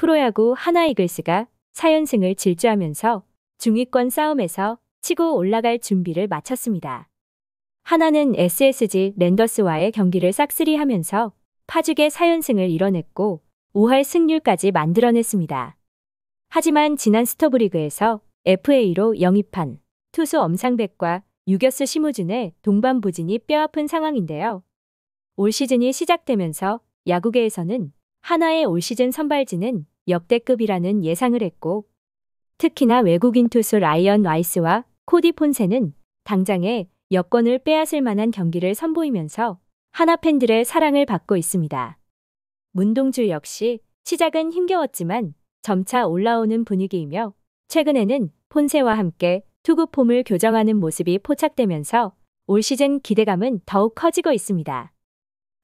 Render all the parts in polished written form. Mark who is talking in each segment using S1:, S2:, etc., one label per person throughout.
S1: 프로야구 하나이글스가 4연승을 질주하면서 중위권 싸움에서 치고 올라갈 준비를 마쳤습니다. 하나는 SSG 랜더스와의 경기를 싹쓸이하면서 파죽의 4연승을 이뤄냈고 5할 승률까지 만들어냈습니다. 하지만 지난 스토브리그에서 FA로 영입한 투수 엄상백과 유격수 심우준의 동반부진이 뼈아픈 상황인데요. 올 시즌이 시작되면서 야구계에서는 하나의 올 시즌 선발진은 역대급이라는 예상을 했고, 특히나 외국인 투수 라이언 와이스와 코디 폰세는 당장의 여권을 빼앗을 만한 경기를 선보이면서 하나 팬들의 사랑을 받고 있습니다. 문동주 역시 시작은 힘겨웠지만 점차 올라오는 분위기이며, 최근에는 폰세와 함께 투구 폼을 교정하는 모습이 포착되면서 올 시즌 기대감은 더욱 커지고 있습니다.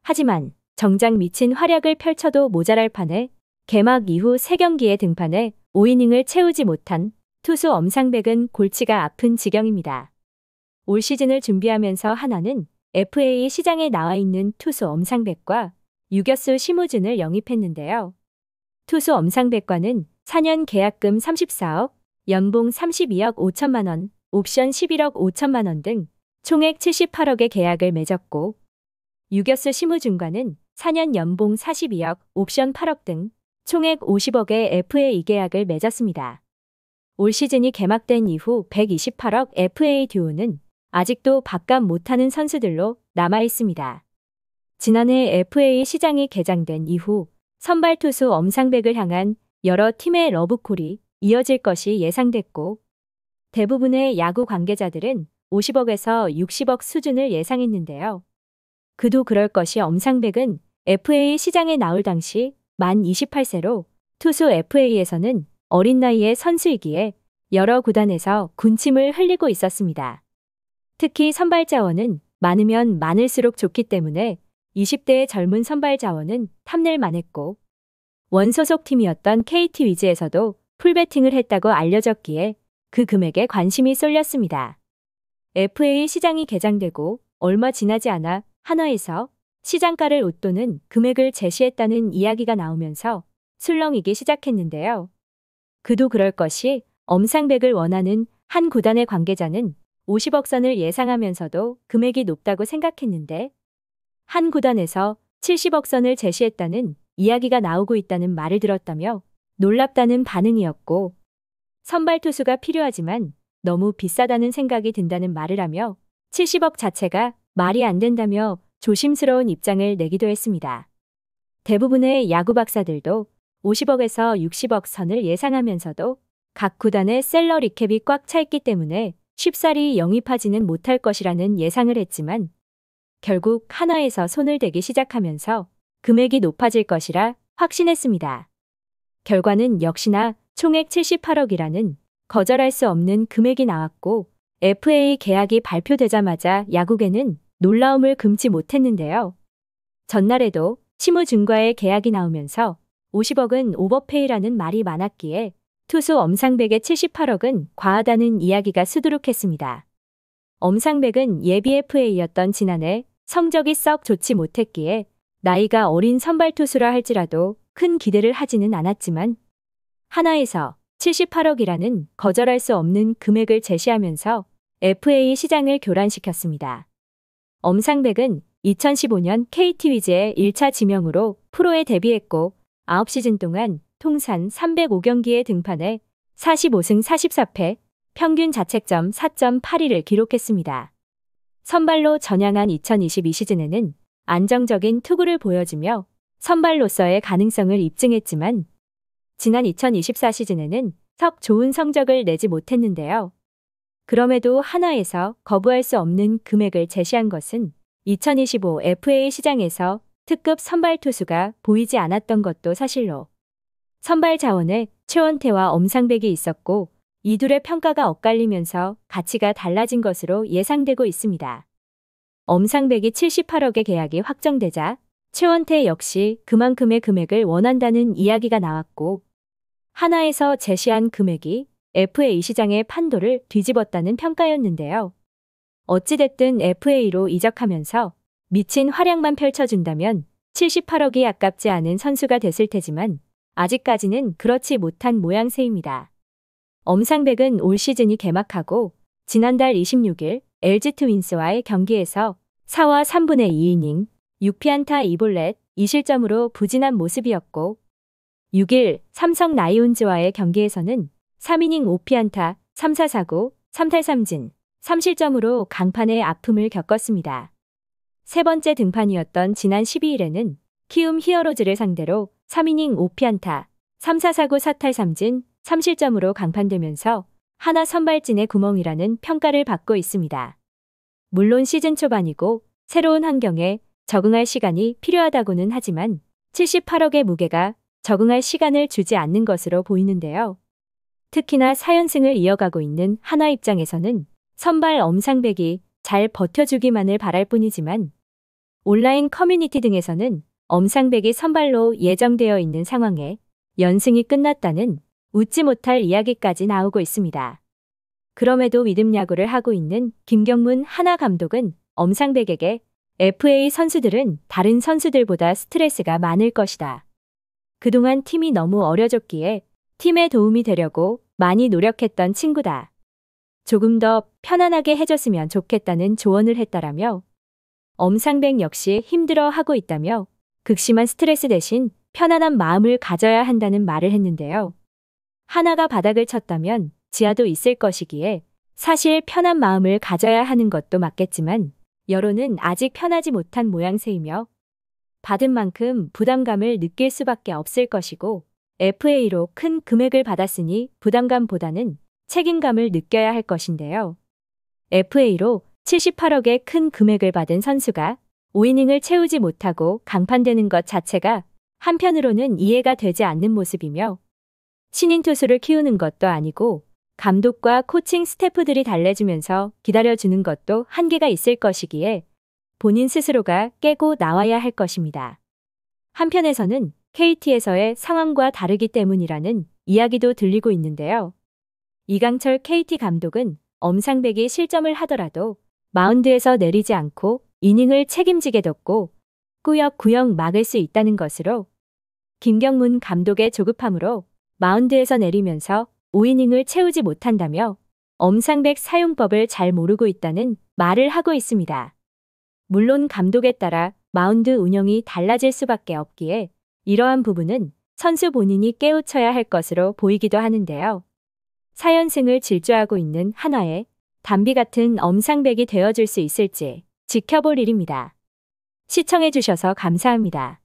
S1: 하지만 정작 미친 활약을 펼쳐도 모자랄 판에 개막 이후 3경기에 등판해 5이닝을 채우지 못한 투수 엄상백은 골치가 아픈 지경입니다. 올 시즌을 준비하면서 하나는 FA 시장에 나와 있는 투수 엄상백과 유격수 심우준을 영입했는데요. 투수 엄상백과는 4년 계약금 34억, 연봉 32억 5천만 원, 옵션 11억 5천만 원 등 총액 78억의 계약을 맺었고, 유격수 심우준과는 4년 연봉 42억, 옵션 8억 등 총액 50억의 FA 계약을 맺었습니다. 올 시즌이 개막된 이후 128억 FA 듀오는 아직도 밥값 못하는 선수들로 남아있습니다. 지난해 FA 시장이 개장된 이후 선발 투수 엄상백을 향한 여러 팀의 러브콜이 이어질 것이 예상됐고, 대부분의 야구 관계자들은 50억에서 60억 수준을 예상했는데요. 그도 그럴 것이 엄상백은 FA 시장에 나올 당시 만 28세로 투수 FA에서는 어린 나이의 선수이기에 여러 구단에서 군침을 흘리고 있었습니다. 특히 선발 자원은 많으면 많을수록 좋기 때문에 20대의 젊은 선발 자원은 탐낼 만했고, 원소속 팀이었던 KT 위즈에서도 풀배팅을 했다고 알려졌기에 그 금액에 관심이 쏠렸습니다. FA 시장이 개장되고 얼마 지나지 않아 하나에서 시장가를 웃도는 금액을 제시했다는 이야기가 나오면서 술렁이기 시작했는데요. 그도 그럴 것이 엄상백을 원하는 한 구단의 관계자는 50억 선을 예상하면서도 금액이 높다고 생각했는데, 한 구단에서 70억 선을 제시했다는 이야기가 나오고 있다는 말을 들었다며 놀랍다는 반응이었고, 선발 투수가 필요하지만 너무 비싸다는 생각이 든다는 말을 하며 70억 자체가 말이 안 된다며 조심스러운 입장을 내기도 했습니다. 대부분의 야구 박사들도 50억에서 60억 선을 예상하면서도 각 구단의 셀러리 캡이 꽉 차 있기 때문에 쉽사리 영입하지는 못할 것이라는 예상을 했지만, 결국 하나에서 손을 대기 시작하면서 금액이 높아질 것이라 확신했습니다. 결과는 역시나 총액 78억이라는 거절할 수 없는 금액이 나왔고, FA 계약이 발표되자마자 야구계는 놀라움을 금치 못했는데요. 전날에도 심우준과의 계약이 나오면서 50억은 오버페이라는 말이 많았기에 투수 엄상백의 78억은 과하다는 이야기가 수두룩했습니다. 엄상백은 예비 FA였던 지난해 성적이 썩 좋지 못했기에 나이가 어린 선발 투수라 할지라도 큰 기대를 하지는 않았지만, 하나에서 78억이라는 거절할 수 없는 금액을 제시하면서 FA 시장을 교란시켰습니다. 엄상백은 2015년 KT 위즈의 1차 지명으로 프로에 데뷔했고 9시즌 동안 통산 305경기에 등판해 45승 44패, 평균 자책점 4.82를 기록했습니다. 선발로 전향한 2022 시즌에는 안정적인 투구를 보여주며 선발로서의 가능성을 입증했지만, 지난 2024 시즌에는 썩 좋은 성적을 내지 못했는데요. 그럼에도 하나에서 거부할 수 없는 금액을 제시한 것은 2025 FA 시장에서 특급 선발 투수가 보이지 않았던 것도 사실로, 선발 자원에 최원태와 엄상백이 있었고 이 둘의 평가가 엇갈리면서 가치가 달라진 것으로 예상되고 있습니다. 엄상백이 78억의 계약이 확정되자 최원태 역시 그만큼의 금액을 원한다는 이야기가 나왔고, 하나에서 제시한 금액이 FA 시장의 판도를 뒤집었다는 평가였는데요. 어찌됐든 FA로 이적하면서 미친 활약만 펼쳐준다면 78억이 아깝지 않은 선수가 됐을 테지만, 아직까지는 그렇지 못한 모양새입니다. 엄상백은 올 시즌이 개막하고 지난달 26일 LG 트윈스와의 경기에서 4와 3분의 2이닝 6피안타 2볼넷 2실점으로 부진한 모습이었고 6일 삼성 라이온즈와의 경기에서는 3이닝 5피안타 3사사구 3탈3진 3실점으로 강판의 아픔을 겪었습니다. 세 번째 등판이었던 지난 12일에는 키움 히어로즈를 상대로 3이닝 5피안타 3사사구 4탈3진 3실점으로 강판되면서 하나 선발진의 구멍이라는 평가를 받고 있습니다. 물론 시즌 초반이고 새로운 환경에 적응할 시간이 필요하다고는 하지만 78억의 무게가 적응할 시간을 주지 않는 것으로 보이는데요. 특히나 4연승을 이어가고 있는 한화 입장에서는 선발 엄상백이 잘 버텨주기만을 바랄 뿐이지만 온라인 커뮤니티 등에서는 엄상백이 선발로 예정되어 있는 상황에 연승이 끝났다는 웃지 못할 이야기까지 나오고 있습니다. 그럼에도 믿음 야구를 하고 있는 김경문 한화 감독은 엄상백에게 FA 선수들은 다른 선수들보다 스트레스가 많을 것이다. 그동안 팀이 너무 어려졌기에 팀에 도움이 되려고 많이 노력했던 친구다. 조금 더 편안하게 해줬으면 좋겠다는 조언을 했다라며 엄상백 역시 힘들어하고 있다며 극심한 스트레스 대신 편안한 마음을 가져야 한다는 말을 했는데요. 하나가 바닥을 쳤다면 지하도 있을 것이기에 사실 편한 마음을 가져야 하는 것도 맞겠지만 여론은 아직 편하지 못한 모양새이며 받은 만큼 부담감을 느낄 수밖에 없을 것이고 FA로 큰 금액을 받았으니 부담감보다는 책임감을 느껴야 할 것인데요. FA로 78억의 큰 금액을 받은 선수가 5이닝을 채우지 못하고 강판되는 것 자체가 한편으로는 이해가 되지 않는 모습이며 신인 투수를 키우는 것도 아니고 감독과 코칭 스태프들이 달래주면서 기다려주는 것도 한계가 있을 것이기에 본인 스스로가 깨고 나와야 할 것입니다. 한편에서는 KT에서의 상황과 다르기 때문이라는 이야기도 들리고 있는데요. 이강철 KT 감독은 엄상백이 실점을 하더라도 마운드에서 내리지 않고 이닝을 책임지게 뒀고 꾸역꾸역 막을 수 있다는 것으로 김경문 감독의 조급함으로 마운드에서 내리면서 5이닝을 채우지 못한다며 엄상백 사용법을 잘 모르고 있다는 말을 하고 있습니다. 물론 감독에 따라 마운드 운영이 달라질 수밖에 없기에 이러한 부분은 선수 본인이 깨우쳐야 할 것으로 보이기도 하는데요. 4연승을 질주하고 있는 한화의 담비 같은 엄상백이 되어줄 수 있을지 지켜볼 일입니다. 시청해주셔서 감사합니다.